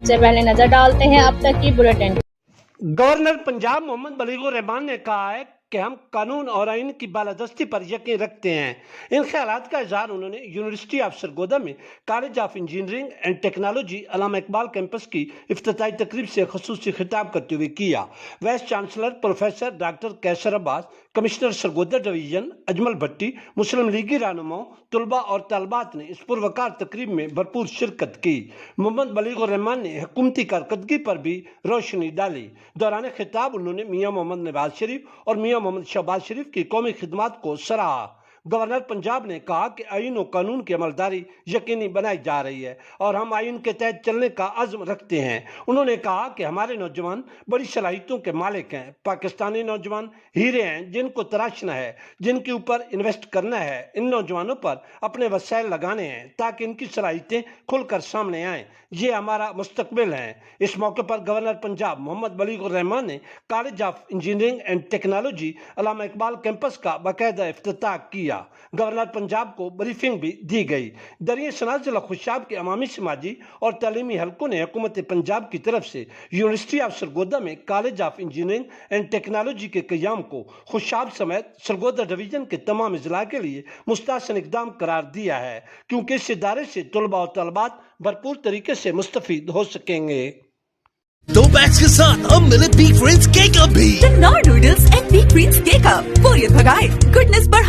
सबसे पहले नजर डालते हैं अब तक की बुलेटिन। गवर्नर पंजाब मोहम्मद बलीगुर रहमान ने कहा है कि हम कानून और आइन की बालादस्ती पर यकीन रखते हैं। इन ख्यालात का इजहार उन्होंने यूनिवर्सिटी ऑफ सरगोदा में college of engineering and technology Allama Iqbal campus की इफ्तिताई तकरीब से खुसूसी खिताब करते हुए किया। वाइस चांसलर प्रोफेसर डॉक्टर कैसर अब्बास, कमिश्नर सरगोदा डिवीजन अजमल भट्टी, मुस्लिम लीगी रहनुमाओं, तलबा और तलबात ने इस पुरवकार तकरीब में भरपूर शिरकत की। मोहम्मद बलीगुर रहमान ने हुकूमती कारकर्दगी पर भी रोशनी डाली। दौरान खिताब उन्होंने मियाँ मोहम्मद नवाज शरीफ और मियाँ मोहम्मद शहबाज शरीफ की कौमी खिदमत को सराहा। गवर्नर पंजाब ने कहा कि आइन और कानून की अमलदारी यकीनी बनाई जा रही है और हम आइन के तहत चलने का अज़्म रखते हैं। उन्होंने कहा कि हमारे नौजवान बड़ी सलाहियतों के मालिक हैं। पाकिस्तानी नौजवान हीरे हैं जिनको तराशना है, जिनके ऊपर इन्वेस्ट करना है। इन नौजवानों पर अपने वसाइल लगाने हैं ताकि इनकी सलाहियतें खुलकर सामने आएँ। ये हमारा मुस्तकबिल है। इस मौके पर गवर्नर पंजाब मोहम्मद बलीगुर रहमान ने college of engineering and technology Allama Iqbal campus का बाकायदा इफ्तिताह किया। गवर्नर पंजाब को ब्रीफिंग भी दी गई। दरिया सनात जिला खुशाब के अवामी समाजी और तालीमी हलकों ने हुकूमत पंजाब की तरफ से यूनिवर्सिटी ऑफ सरगोदा में college of engineering and technology के क़याम को खुशाब समेत सरगोदा डिवीजन के तमाम अजला के लिए मुस्तहसन इक़दाम करार दिया है, क्योंकि इस इदारे से तलबा और तलबात भरपूर तरीके से मुस्तफीद हो सकेंगे। दो बैग्स के साथ अब मिले बिग फ्रेंड्स केक अप भी। The Knorr noodles and Big Greens cake up. बोरियत भगाए, गुडनेस बढ़ाए।